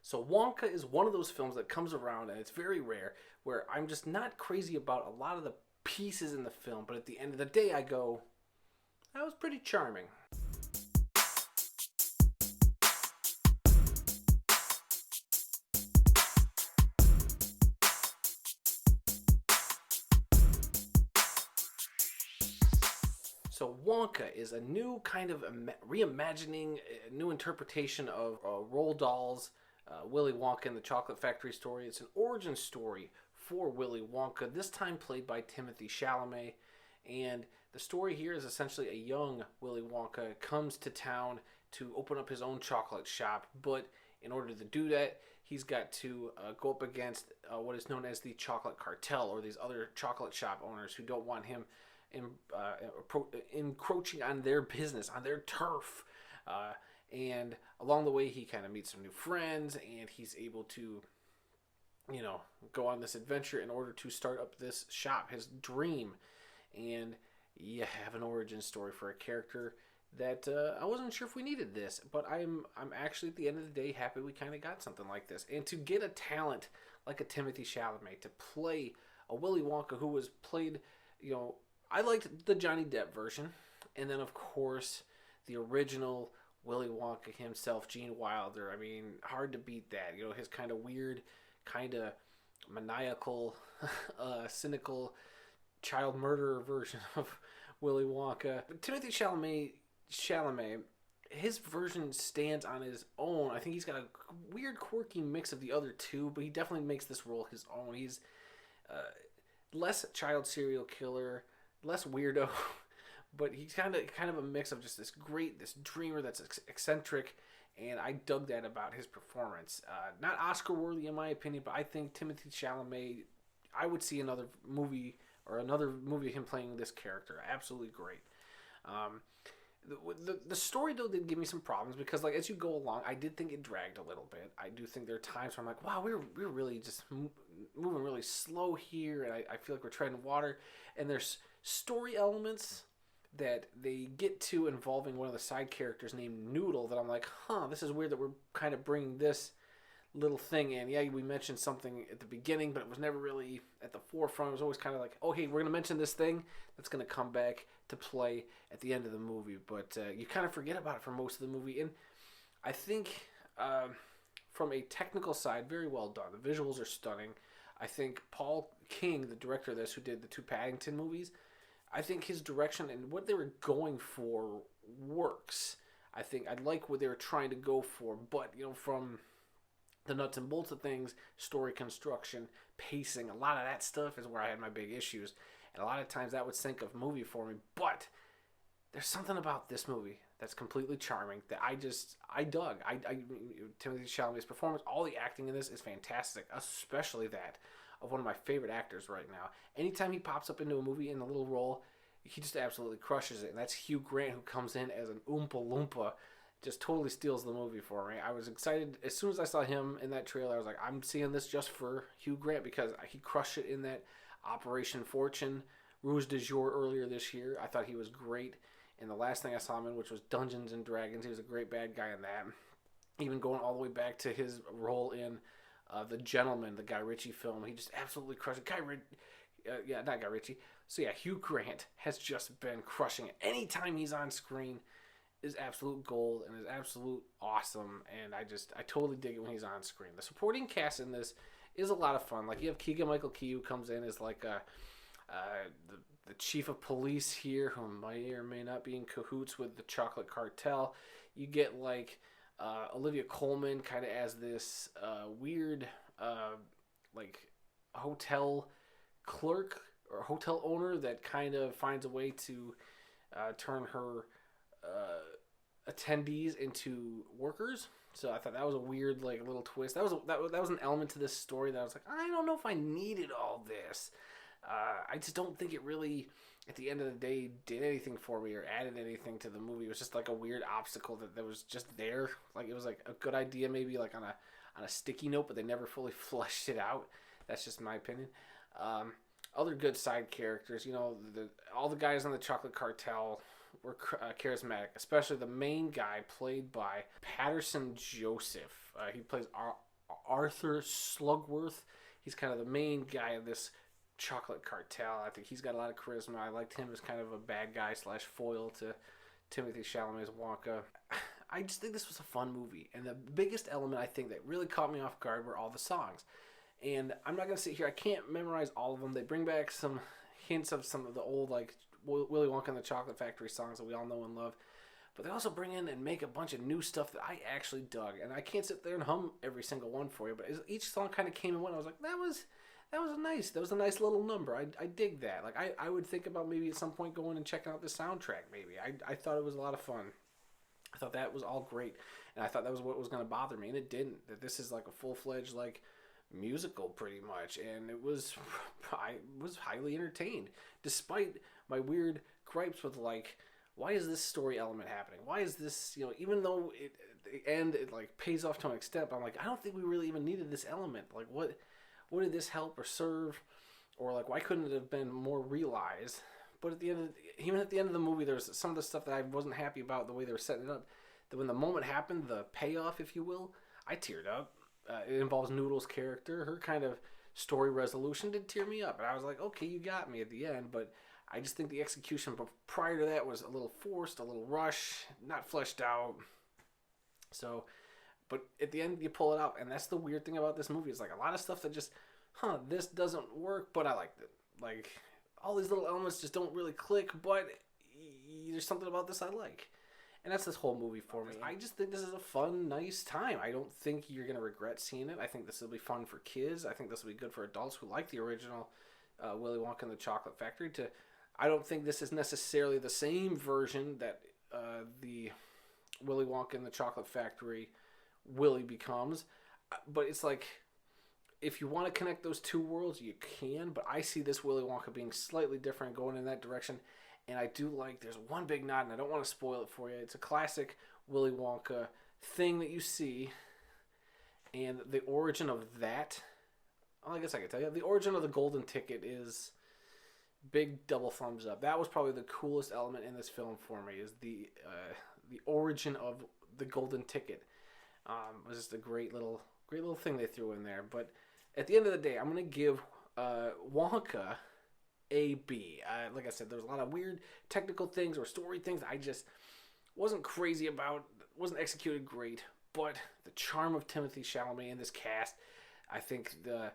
So Wonka is one of those films that comes around, and it's very rare, where I'm just not crazy about a lot of the pieces in the film, but at the end of the day I go, that was pretty charming. So Wonka is a new kind of reimagining, a new interpretation of Roald Dahl's Willy Wonka and the Chocolate Factory story. It's an origin story for Willy Wonka, this time played by Timothee Chalamet. And the story here is essentially a young Willy Wonka comes to town to open up his own chocolate shop, but in order to do that, he's got to go up against what is known as the chocolate cartel, or these other chocolate shop owners who don't want him encroaching on their business, on their turf. And along the way, he kind of meets some new friends, and he's able to, go on this adventure in order to start up this shop, his dream. And you have an origin story for a character that I wasn't sure if we needed this, but I'm actually at the end of the day happy we kind of got something like this. And to get a talent like a Timothee Chalamet to play a Willy Wonka who was played, I liked the Johnny Depp version, and then of course the original Willy Wonka himself, Gene Wilder. I mean, hard to beat that. His kind of weird, kind of maniacal, cynical child murderer version of Willy Wonka. But Timothee Chalamet, his version stands on his own. I think he's got a weird, quirky mix of the other two, but he definitely makes this role his own. He's less child serial killer, less weirdo, but he's kind of a mix of just this dreamer that's eccentric, and I dug that about his performance. Not Oscar worthy in my opinion, but I think Timothee Chalamet, I would see another movie of him playing this character. Absolutely great. The story though did give me some problems because as you go along, I did think it dragged a little bit. I do think there are times where I'm like, wow, we're really just moving really slow here, and I feel like we're treading water. And there's story elements that they get to involving one of the side characters named Noodle that I'm like, this is weird that we're kind of bringing this little thing in. Yeah, we mentioned something at the beginning, but it was never really at the forefront. It was always kind of like, oh, hey, we're going to mention this thing that's going to come back to play at the end of the movie. But you kind of forget about it for most of the movie. And I think from a technical side, very well done. The visuals are stunning. I think Paul King, the director of this, who did the two Paddington movies, I think his direction and what they were going for works. I think I like what they were trying to go for, but from the nuts and bolts of things, story construction, pacing, a lot of that stuff is where I had my big issues. And a lot of times that would sink a movie for me. But there's something about this movie that's completely charming that I dug. Timothée Chalamet's performance, all the acting in this is fantastic, especially that of one of my favorite actors right now. Anytime he pops up into a movie in a little role, he just absolutely crushes it. And that's Hugh Grant, who comes in as an Oompa Loompa, just totally steals the movie for me. I was excited as soon as I saw him in that trailer. I was like, I'm seeing this just for Hugh Grant because he crushed it in that Operation Fortune Rouge de Jour earlier this year. I thought he was great in the last thing I saw him in, which was Dungeons and Dragons. He was a great bad guy in that. Even going all the way back to his role in The Gentleman, the Guy Ritchie film, he just absolutely crushed it. Not Guy Ritchie. So yeah, Hugh Grant has just been crushing it. Anytime he's on screen is absolute gold and is absolute awesome, and I totally dig it when he's on screen. The supporting cast in this is a lot of fun. You have Keegan-Michael Key, who comes in as the chief of police here, who may or may not be in cahoots with the chocolate cartel. You get Olivia Colman kind of as this weird hotel clerk or hotel owner that kind of finds a way to turn her attendees into workers. So I thought that was a weird little twist. That was an element to this story that I was like, I don't know if I needed all this. I just don't think it really, at the end of the day, did anything for me or added anything to the movie. It was just a weird obstacle that was just there. It was a good idea maybe on a sticky note, but they never fully fleshed it out. That's just my opinion. Other good side characters, all the guys on the chocolate cartel were charismatic, especially the main guy played by Paterson Joseph. He plays Arthur Slugworth. He's kind of the main guy of this chocolate cartel. I think he's got a lot of charisma. I liked him as kind of a bad guy slash foil to Timothee Chalamet's Wonka. I just think this was a fun movie. And the biggest element, I think, that really caught me off guard were all the songs. And I'm not going to sit here. I can't memorize all of them. They bring back some hints of some of the old, like, Willy Wonka and the Chocolate Factory songs that we all know and love. But they also bring in and make a bunch of new stuff that I actually dug. And I can't sit there and hum every single one for you. But each song kind of came and went. I was like, that was nice. That was a nice little number. I dig that. Like, I would think about maybe at some point going and checking out the soundtrack maybe. I thought it was a lot of fun. I thought that was all great. And I thought that was what was going to bother me. And it didn't. That this is like a full-fledged, like, musical pretty much. And I was highly entertained. Despite my weird gripes with, like, why is this story element happening? Why is this, even though it like pays off to an extent, but I'm like, I don't think we really even needed this element. Like, what did this help or serve? Or, like, why couldn't it have been more realized? But even at the end of the movie, there's some of the stuff that I wasn't happy about the way they were setting it up. That when the moment happened, the payoff, if you will, I teared up. It involves Noodle's character. Her kind of story resolution did tear me up. And I was like, okay, you got me at the end, but I just think the execution prior to that was a little forced, a little rushed, not fleshed out. So, but at the end you pull it out, and that's the weird thing about this movie. It's like a lot of stuff that just, this doesn't work, but I liked it. Like, all these little elements just don't really click, but there's something about this I like. And that's this whole movie for me. I just think this is a fun, nice time. I don't think you're going to regret seeing it. I think this will be fun for kids. I think this will be good for adults who like the original Willy Wonka and the Chocolate Factory. I don't think this is necessarily the same version that the Willy Wonka and the Chocolate Factory Willy becomes. But it's like, if you want to connect those two worlds, you can. But I see this Willy Wonka being slightly different, going in that direction. And I do like, there's one big nod, and I don't want to spoil it for you. It's a classic Willy Wonka thing that you see. And the origin of that, well, I guess I could tell you. The origin of the golden ticket is big double thumbs up. That was probably the coolest element in this film for me, is the origin of the golden ticket. It was just a great little thing they threw in there. But at the end of the day, I'm going to give Wonka a B. Like I said, there's a lot of weird technical things or story things I just wasn't crazy about, wasn't executed great, but the charm of Timothee Chalamet in this cast, I think the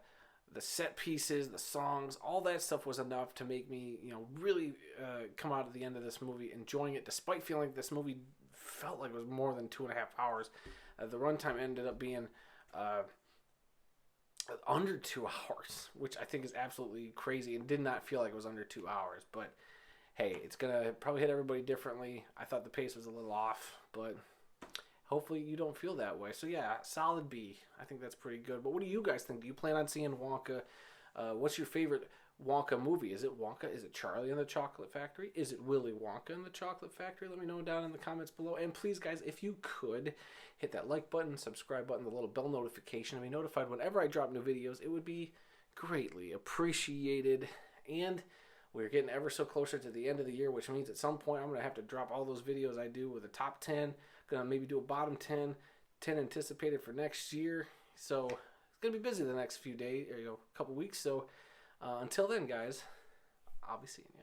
set pieces, the songs, all that stuff was enough to make me, really come out at the end of this movie enjoying it, despite feeling like this movie felt like it was more than 2.5 hours. The runtime ended up being under 2 hours, which I think is absolutely crazy and did not feel like it was under 2 hours. But hey, it's going to probably hit everybody differently. I thought the pace was a little off, but hopefully you don't feel that way. So yeah, solid B. I think that's pretty good. But what do you guys think? Do you plan on seeing Wonka? What's your favorite Wonka movie? Is it Wonka? Is it Charlie and the Chocolate Factory? Is it Willy Wonka and the Chocolate Factory? Let me know down in the comments below. And please, guys, if you could, hit that like button, subscribe button, the little bell notification, and be notified whenever I drop new videos. It would be greatly appreciated. And we're getting ever so closer to the end of the year, which means at some point I'm going to have to drop all those videos I do with a top 10. Going to maybe do a bottom 10 anticipated for next year. So it's going to be busy the next few days, or couple weeks. So until then, guys, I'll be seeing you.